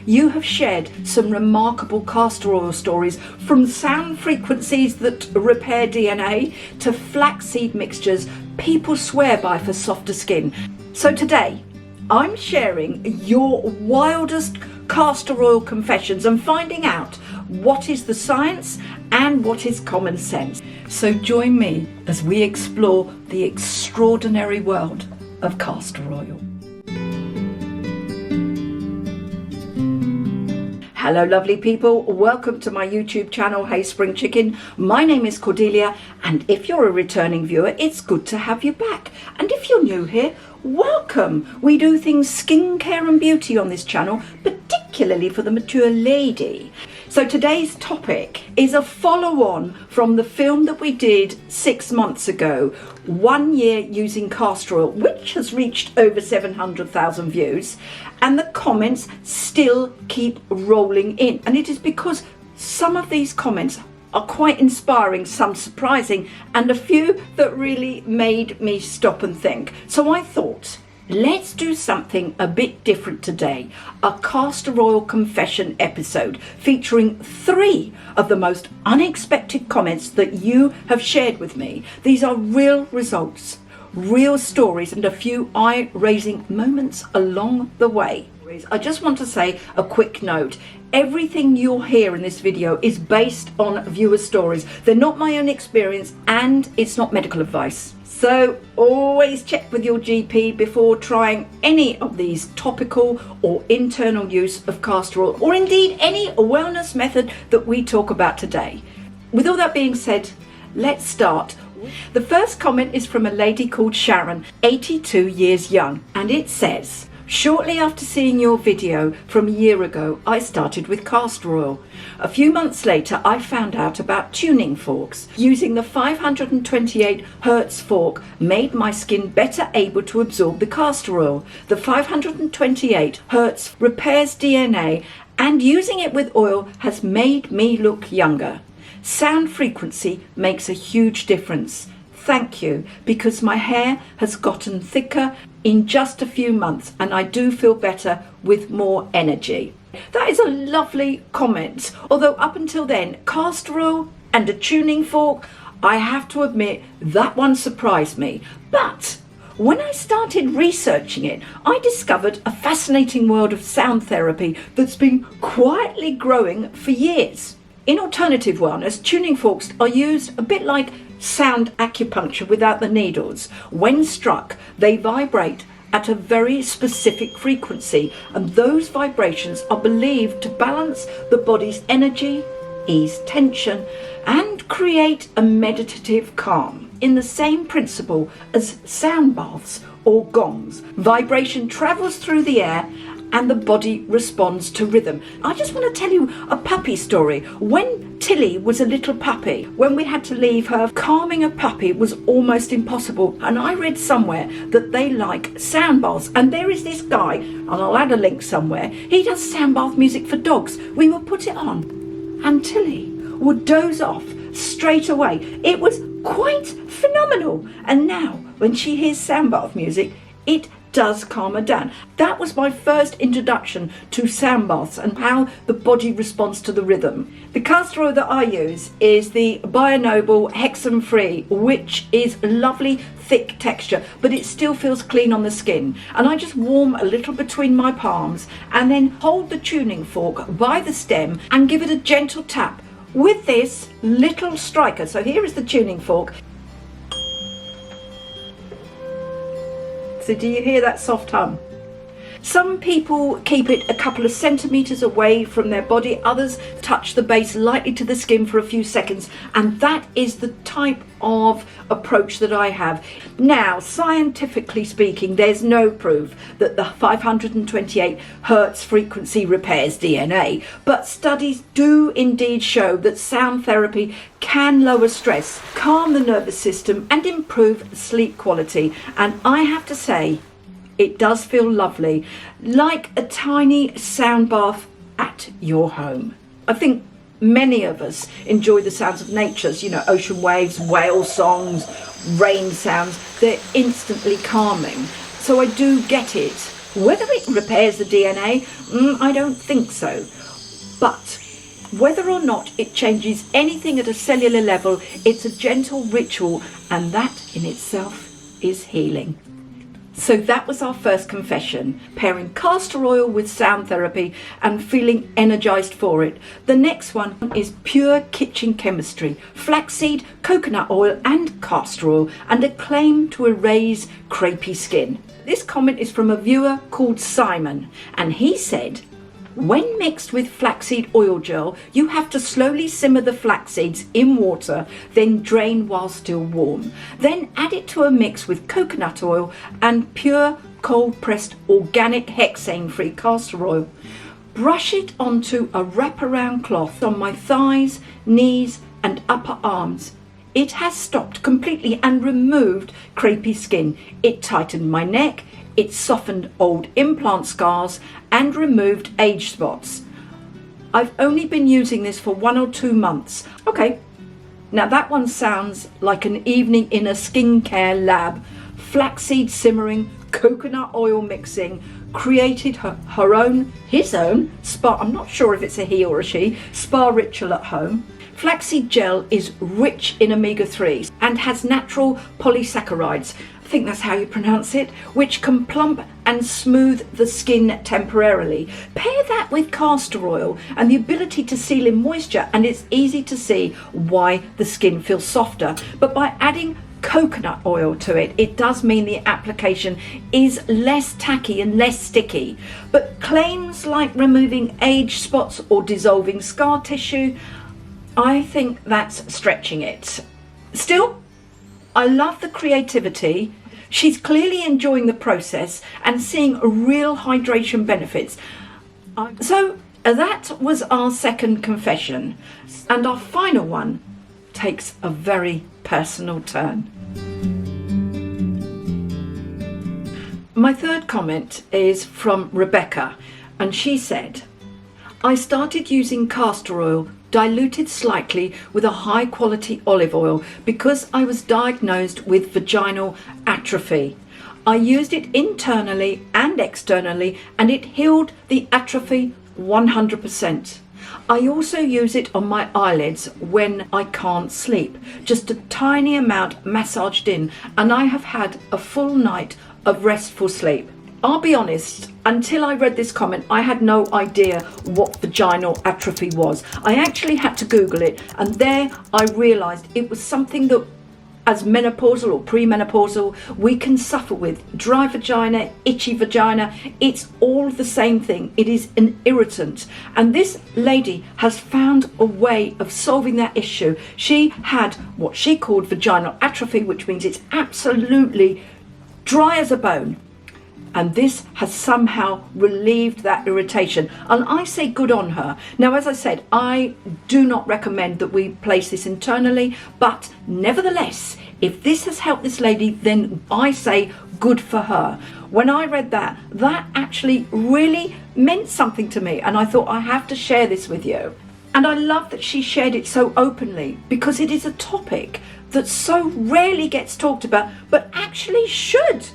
You have shared some remarkable castor oil stories, from sound frequencies that repair DNA to flaxseed mixtures people swear by for softer skin. So today, I'm sharing your wildest castor oil confessions and finding out what is the science and what is common sense. So join me as we explore the extraordinary world of castor oil. Hello lovely people, welcome to my YouTube channel, Hey Spring Chicken. My name is Cordelia, and if you're a returning viewer, it's good to have you back. And if you're new here, welcome. We do things skincare and beauty on this channel, particularly for the mature lady. So today's topic is a follow-on from the film that we did 6 months ago, 1 year using castor oil, which has reached over 700,000 views, and the comments still keep rolling in. And it is because some of these comments are quite inspiring, some surprising, and a few that really made me stop and think. So I thought, let's do something a bit different today. A castor oil confession episode featuring 3 of the most unexpected comments that you have shared with me. These are real results, real stories, and a few eye-raising moments along the way. I just want to say a quick note. Everything you'll hear in this video is based on viewer stories. They're not my own experience, and it's not medical advice. So always check with your GP before trying any of these topical or internal use of castor oil, or indeed any wellness method that we talk about today. With all that being said, let's start. The first comment is from a lady called Sharon, 82 years young, and it says, shortly after seeing your video from a year ago, I started with castor oil. A few months later, I found out about tuning forks. Using the 528 Hz fork made my skin better able to absorb the castor oil. The 528 Hz repairs DNA, and using it with oil has made me look younger. Sound frequency makes a huge difference. Thank you, because my hair has gotten thicker in just a few months, and I do feel better with more energy. That is a lovely comment. Although up until then, castor oil and a tuning fork, I have to admit that one surprised me. But when I started researching it, I discovered a fascinating world of sound therapy that's been quietly growing for years. In alternative wellness, tuning forks are used a bit like sound acupuncture without the needles. When struck, they vibrate at a very specific frequency, and those vibrations are believed to balance the body's energy, ease tension, and create a meditative calm. In the same principle as sound baths or gongs, vibration travels through the air and the body responds to rhythm. I just want to tell you a puppy story. When Tilly was a little puppy, when we had to leave her, calming a puppy was almost impossible. And I read somewhere that they like sound baths. And there is this guy, and I'll add a link somewhere, he does sound bath music for dogs. We would put it on, and Tilly would doze off straight away. It was quite phenomenal. And now, when she hears sound bath music, it does calm her down. That was my first introduction to sound baths and how the body responds to the rhythm. The castor oil that I use is the Bionoble Hexam Free, which is lovely thick texture, but it still feels clean on the skin. And I just warm a little between my palms and then hold the tuning fork by the stem and give it a gentle tap with this little striker. So here is the tuning fork. So do you hear that soft hum? Some people keep it a couple of centimeters away from their body, others touch the base lightly to the skin for a few seconds, and that is the type of approach that I have. Now, scientifically speaking, there's no proof that the 528 Hz frequency repairs DNA, but studies do indeed show that sound therapy can lower stress, calm the nervous system, and improve sleep quality. And I have to say, it does feel lovely, like a tiny sound bath at your home. I think many of us enjoy the sounds of nature, ocean waves, whale songs, rain sounds. They're instantly calming. So I do get it. Whether it repairs the DNA, I don't think so. But whether or not it changes anything at a cellular level, it's a gentle ritual, and that in itself is healing. So that was our first confession, pairing castor oil with sound therapy and feeling energized for it. The next one is pure kitchen chemistry, flaxseed, coconut oil and castor oil, and a claim to erase crepey skin. This comment is from a viewer called Simon, and he said, when mixed with flaxseed oil gel, you have to slowly simmer the flax seeds in water, then drain while still warm. Then add it to a mix with coconut oil and pure cold-pressed organic hexane-free castor oil. Brush it onto a wraparound cloth on my thighs, knees and upper arms. It has stopped completely and removed crepey skin. It tightened my neck. It softened old implant scars and removed age spots. I've only been using this for 1 or 2 months. Okay, now that one sounds like an evening in a skincare lab. Flaxseed simmering, coconut oil mixing, created his own spa, I'm not sure if it's a he or a she, spa ritual at home. Flaxseed gel is rich in omega-3s and has natural polysaccharides, I think that's how you pronounce it, which can plump and smooth the skin temporarily. Pair that with castor oil and the ability to seal in moisture, and it's easy to see why the skin feels softer. But by adding coconut oil to it, it does mean the application is less tacky and less sticky. But claims like removing age spots or dissolving scar tissue, I think that's stretching it. Still, I love the creativity. She's clearly enjoying the process and seeing real hydration benefits. So that was our second confession. And our final one takes a very personal turn. My third comment is from Rebecca, and she said, I started using castor oil diluted slightly with a high quality olive oil because I was diagnosed with vaginal atrophy. I used it internally and externally and it healed the atrophy 100%. I also use it on my eyelids when I can't sleep, just a tiny amount massaged in, and I have had a full night of restful sleep. I'll be honest, until I read this comment, I had no idea what vaginal atrophy was. I actually had to Google it, and there I realised it was something that, as menopausal or premenopausal, we can suffer with. Dry vagina, itchy vagina, it's all the same thing. It is an irritant. And this lady has found a way of solving that issue. She had what she called vaginal atrophy, which means it's absolutely dry as a bone. And this has somehow relieved that irritation. And I say good on her. Now, as I said, I do not recommend that we place this internally, but nevertheless, if this has helped this lady, then I say good for her. When I read that, that actually really meant something to me. And I thought I have to share this with you. And I love that she shared it so openly, because it is a topic that so rarely gets talked about, but actually should.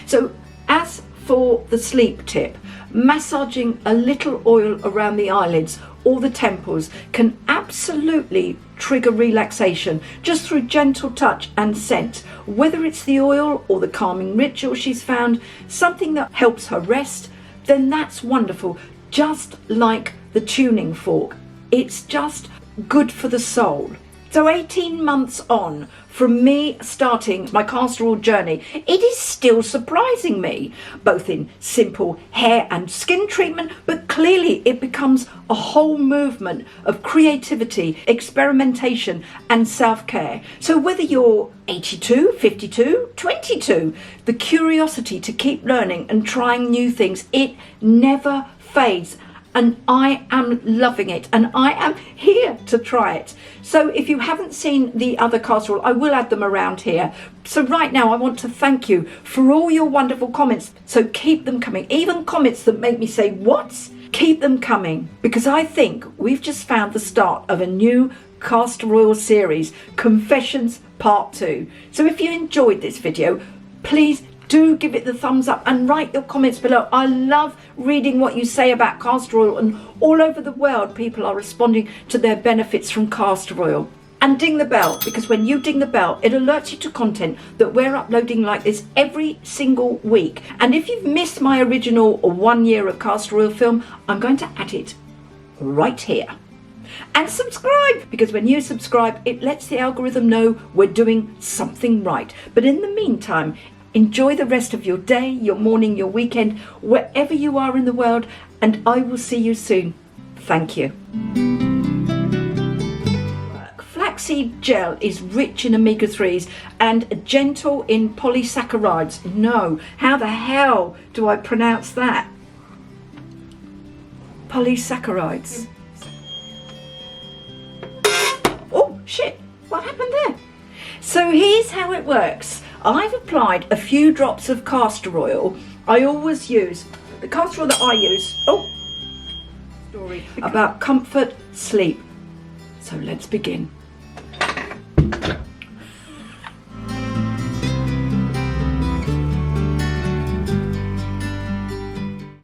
So, as for the sleep tip, massaging a little oil around the eyelids or the temples can absolutely trigger relaxation just through gentle touch and scent. Whether it's the oil or the calming ritual she's found, something that helps her rest, then that's wonderful. Just like the tuning fork, it's just good for the soul. So 18 months on from me starting my castor oil journey, it is still surprising me, both in simple hair and skin treatment, but clearly it becomes a whole movement of creativity, experimentation and self-care. So whether you're 82, 52, 22, the curiosity to keep learning and trying new things, it never fades. And I am loving it, and I am here to try it. So if you haven't seen the other castor oil, I will add them around here. So right now I want to thank you for all your wonderful comments. So keep them coming, even comments that make me say, what? Keep them coming, because I think we've just found the start of a new castor oil series, Confessions Part 2. So if you enjoyed this video, please Do give it the thumbs up and write your comments below. I love reading what you say about castor oil, and all over the world people are responding to their benefits from castor oil. And ding the bell, because when you ding the bell, it alerts you to content that we're uploading like this every single week. And if you've missed my original 1 year of castor oil film, I'm going to add it right here. And subscribe, because when you subscribe, it lets the algorithm know we're doing something right. But in the meantime, enjoy the rest of your day, your morning, your weekend, wherever you are in the world, and I will see you soon. Thank you. Flaxseed gel is rich in omega-3s and gentle in polysaccharides. No, how the hell do I pronounce that? Polysaccharides. Oh shit, what happened there? So here's how it works. I've applied a few drops of castor oil. I always use the castor oil that I use. Story about comfort, sleep. So let's begin.